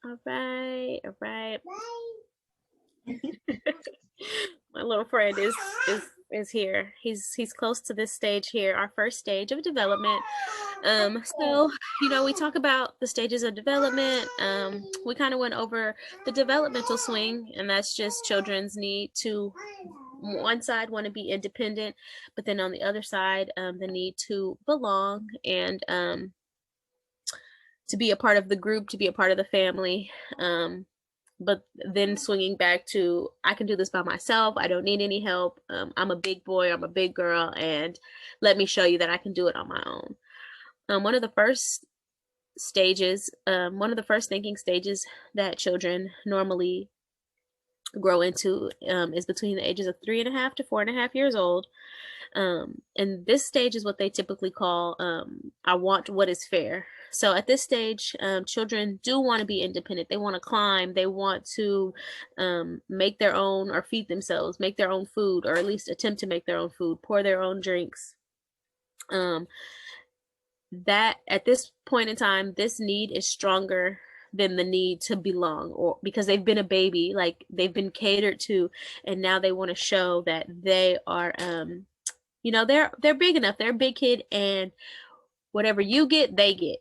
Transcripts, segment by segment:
All right, all right. My little friend is here. He's close to this stage here, our first stage of development. So we talk about the stages of development. We kind of went over the developmental swing, and that's just children's need to one side want to be independent, but then on the other side, the need to belong and to be a part of the group, to be a part of the family. But then swinging back to I can do this by myself. I don't need any help. I'm a big boy. I'm a big girl, and let me show you that I can do it on my own. One of the first one of the first thinking stages that children normally grow into is between the ages of 3.5 to 4.5 years old. And this stage is what they typically call I want what is fair. So at this stage, children do want to be independent. They want to climb. They want to make their own or feed themselves, make their own food, or at least attempt to make their own food, pour their own drinks. That at this point in time, this need is stronger than the need to belong, or because they've been a baby, like they've been catered to, and now they want to show that they are they're big enough, they're a big kid, and whatever you get, they get.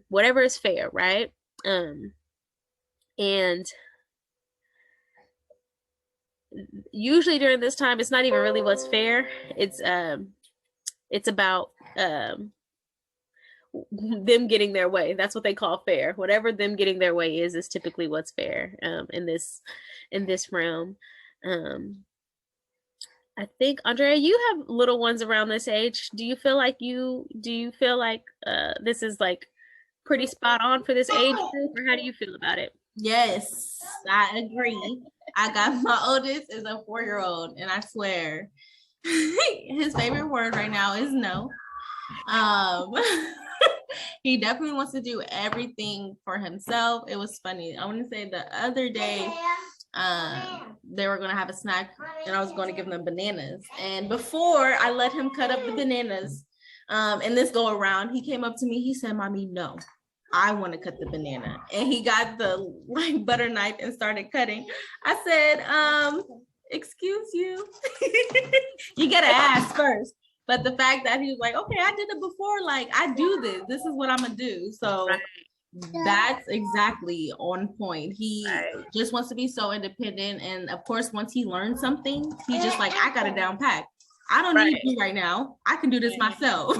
Whatever is fair, right? And usually during this time, it's not even really what's fair. It's about them getting their way. That's what they call fair. Whatever them getting their way is typically what's fair in this realm. I think Andrea, you have little ones around this age. Do you feel like this is like pretty spot on for this age group, or how do you feel about it? Yes, I agree. I got my oldest is a 4-year-old, and I swear his favorite word right now is no. He definitely wants to do everything for himself. It was funny. I want to say the other day, they were going to have a snack and I was going to give them bananas. And before I let him cut up the bananas, in this go around, he came up to me. He said, "Mommy, no, I want to cut the banana." And he got the butter knife and started cutting. I said, excuse you. You got to ask first. But the fact that he was like, okay, I did it before. Like, I do this. This is what I'm going to do. So that's exactly on point. He just wants to be so independent. And of course, once he learns something, he's just like, I got it down packed. I don't need you right now. I can do this myself.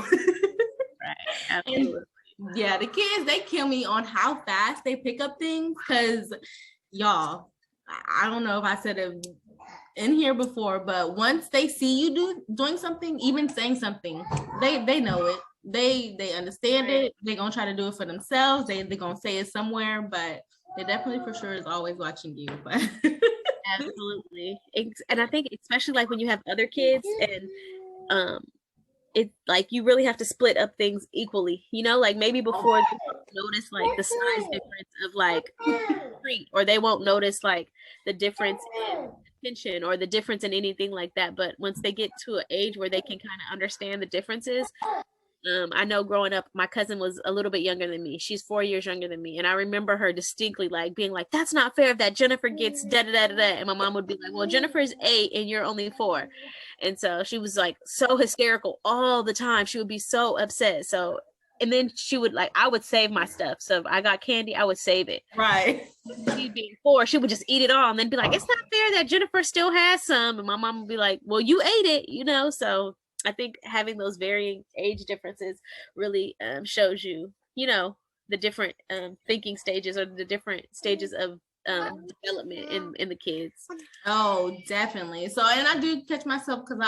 Absolutely. And, yeah, the kids, they kill me on how fast they pick up things. Because y'all, I don't know if I said it in here before, but once they see you doing something, even saying something, they know it. They understand it. They're gonna try to do it for themselves. They're gonna say it somewhere, but they definitely for sure is always watching you. But absolutely. And I think especially like when you have other kids, and it's like you really have to split up things equally, like maybe before they won't notice like the size difference of like treat, or they won't notice like the difference in attention or the difference in anything like that. But once they get to an age where they can kind of understand the differences, I know growing up, my cousin was a little bit younger than me. She's 4 years younger than me. And I remember her distinctly like being like, "That's not fair that Jennifer gets da da da da." And my mom would be like, "Well, Jennifer's 8 and you're only 4. And so she was like so hysterical all the time. She would be so upset. So, and then she would like, I would save my stuff. So if I got candy, I would save it. Right. She being 4, she would just eat it all and then be like, "It's not fair that Jennifer still has some." And my mom would be like, "Well, you ate it, So I think having those varying age differences really shows you, the different thinking stages or the different stages of development in the kids. Oh, definitely. So, and I do catch myself because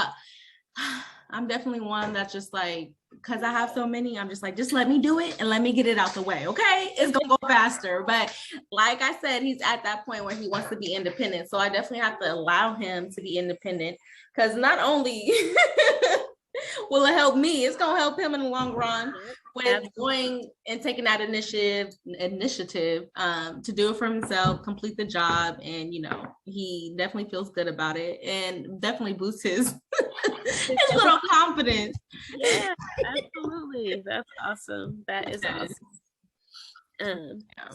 I'm definitely one that's just like, because I have so many, I'm just like, just let me do it and let me get it out the way. Okay. It's going to go faster. But like I said, he's at that point where he wants to be independent. So I definitely have to allow him to be independent, because not only will it help me, it's going to help him in the long run with going and taking that initiative to do it for himself, complete the job. And, he definitely feels good about it and definitely boosts his little confidence. Yeah, absolutely. That's awesome. That is awesome.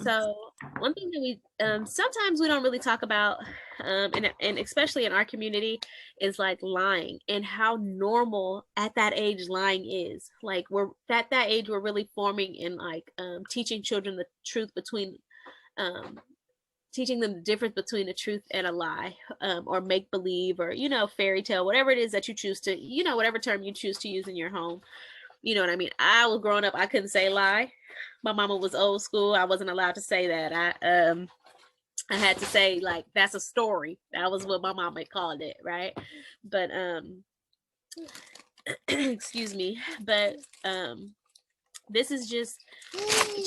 So one thing that we sometimes we don't really talk about, and especially in our community, is like lying and how normal at that age lying is. Like we're at that age, we're really forming and like teaching children the truth between um, teaching them the difference between a truth and a lie, or make believe, or fairy tale, whatever it is that you choose to, whatever term you choose to use in your home. You know what I mean? I was growing up, I couldn't say lie. My mama was old school. I wasn't allowed to say that. I had to say like that's a story. That was what my mama called it, right? But excuse me. But this is just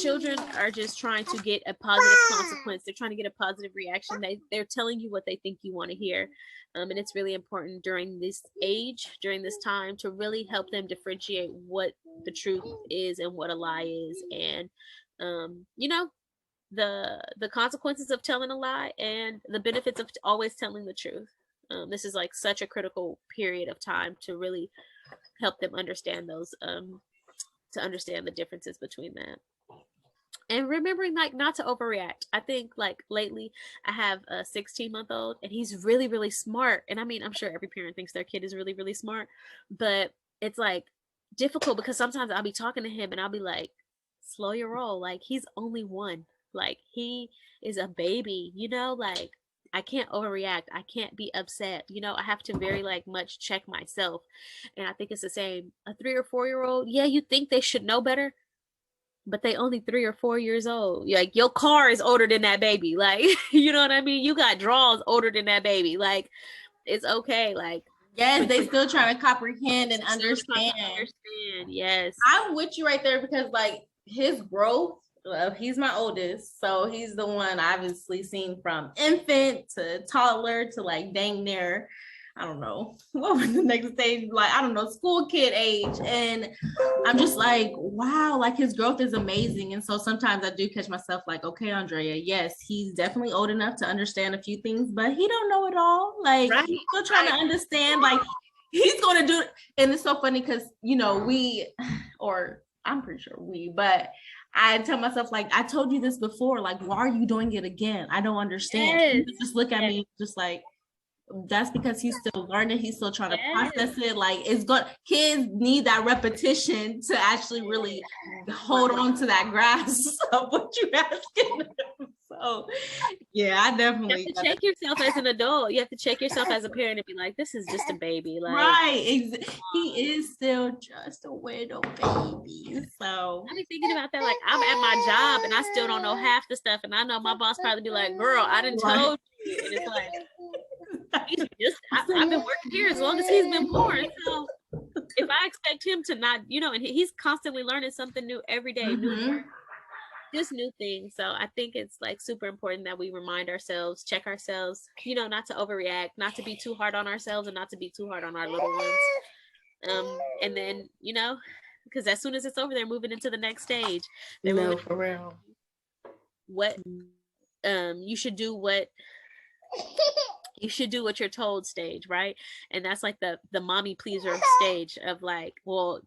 children are just trying to get a positive consequence. They're trying to get a positive reaction. They're telling you what they think you want to hear. And it's really important during this age, during this time, to really help them differentiate what the truth is and what a lie is, and the consequences of telling a lie and the benefits of always telling the truth. This is like such a critical period of time to really help them understand those, to understand the differences between that. And remembering like not to overreact. I think like lately I have a 16-month-old and he's really, really smart. And I mean, I'm sure every parent thinks their kid is really, really smart, but it's like difficult because sometimes I'll be talking to him and I'll be like, slow your roll. Like he's only one. Like he is a baby, like I can't overreact. I can't be upset. I have to very like much check myself. And I think it's the same. A 3 or 4 year old, yeah, you think they should know better, but they only 3 or 4 years old. Like your car is older than that baby. Like, you know what I mean? You got drawers older than that baby. Like, it's okay. Like, yes, they still trying to comprehend and understand. Yes, I'm with you right there because like his growth. He's my oldest, so he's the one obviously seen from infant to toddler to like dang near, I don't know what was the next stage, like I don't know, school kid age. And I'm just like, wow, like his growth is amazing. And so sometimes I do catch myself like, okay, Andrea, yes, he's definitely old enough to understand a few things, but he don't know it all. Like right. He's still trying to understand, like he's gonna do it. And it's so funny because I'm pretty sure but I tell myself, like, I told you this before, like, why are you doing it again? I don't understand. Yes. Just look at me, just like, that's because he's still learning. He's still trying to process it. Like, kids need that repetition to actually really hold on to that grasp of what you're asking them. So, yeah, I definitely. You have to check yourself as an adult. You have to check yourself as a parent and be like, this is just a baby. Like, right. He is still just a little baby. So, I be thinking about that. Like, I'm at my job and I still don't know half the stuff. And I know my boss probably be like, girl, I done told you. And it's like, I've been working here as long as he's been born. So if I expect him to not, and he's constantly learning something new every day, just new things. So I think it's like super important that we remind ourselves, check ourselves, not to overreact, not to be too hard on ourselves, and not to be too hard on our little ones. And then, because as soon as it's over, they're moving into the next stage. No, for real. What you should do what you're told stage, right? And that's like the mommy pleaser stage of like, well,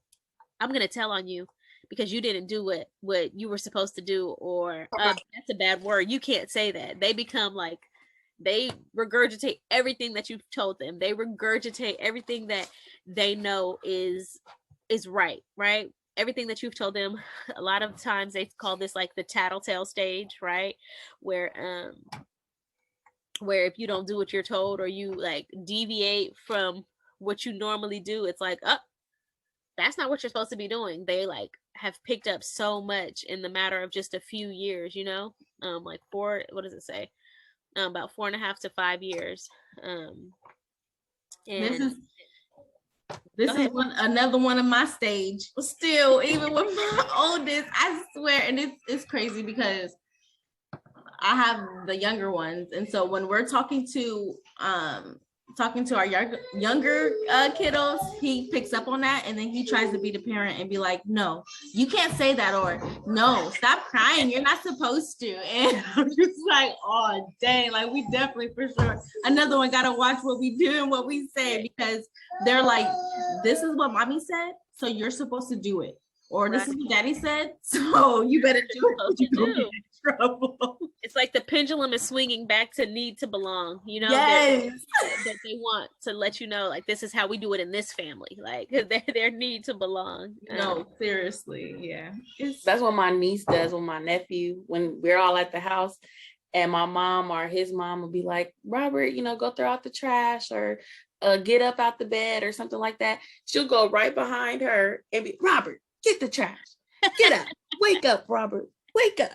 I'm gonna tell on you because you didn't do what you were supposed to do, or that's a bad word, you can't say that. They become like, they regurgitate everything that you've told them. They regurgitate everything that they know is right. Everything that you've told them. A lot of times they call this like the tattletale stage, right? Where if you don't do what you're told, or you like deviate from what you normally do, it's like, oh, that's not what you're supposed to be doing. They like have picked up so much in the matter of just a few years, like what does it say? About 4.5 to 5 years. And this is another one of my stage. Still, even with my oldest, I swear, and it's crazy because I have the younger ones, and so when we're talking to our younger kiddos, he picks up on that, and then he tries to be the parent and be like, no, you can't say that, or no, stop crying, you're not supposed to. And I'm just like, oh dang, like we definitely for sure another one gotta watch what we do and what we say, because they're like, this is what mommy said, so you're supposed to do it, or this is what daddy said, so you better do it. You gonna get in trouble. It's like the pendulum is swinging back to need to belong, you know. Yes. That they want to let you know, like, this is how we do it in this family, like their need to belong. No, seriously, yeah. That's what my niece does with my nephew when we're all at the house, and my mom or his mom will be like, Robert, you know, go throw out the trash, or get up out the bed or something like that. She'll go right behind her and be, Robert, get the trash, get up, wake up, Robert, wake up.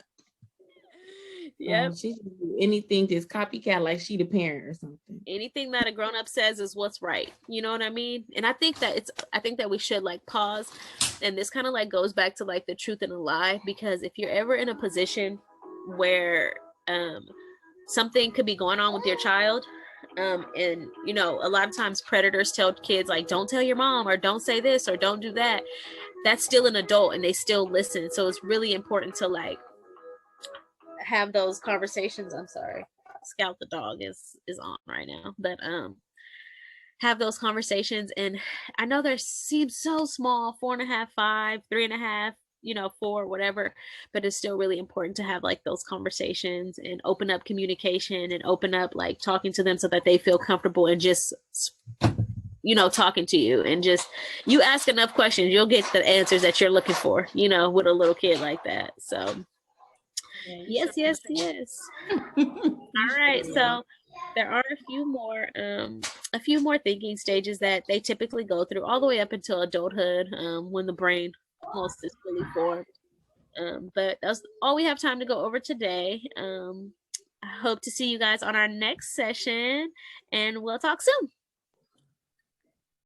Yeah, she can do anything, just copycat like she the parent or something. Anything that a grown-up says is what's right, you know what I mean? And I think that we should like pause, and this kind of like goes back to like the truth and a lie, because if you're ever in a position where something could be going on with your child, and you know, a lot of times predators tell kids like, don't tell your mom, or don't say this, or don't do that. That's still an adult and they still listen. So it's really important to like have those conversations. I'm sorry, Scout the dog is on right now, but have those conversations. And I know they seem so small, 4.5, 5, 3.5, you know, 4, whatever, but it's still really important to have like those conversations and open up communication and open up like talking to them so that they feel comfortable and just, you know, talking to you. And just, you ask enough questions, you'll get the answers that you're looking for, you know, with a little kid like that. So yes. All right, so there are a few more thinking stages that they typically go through all the way up until adulthood, when the brain almost is fully formed. But that's all we have time to go over today. I hope to see you guys on our next session, and we'll talk soon.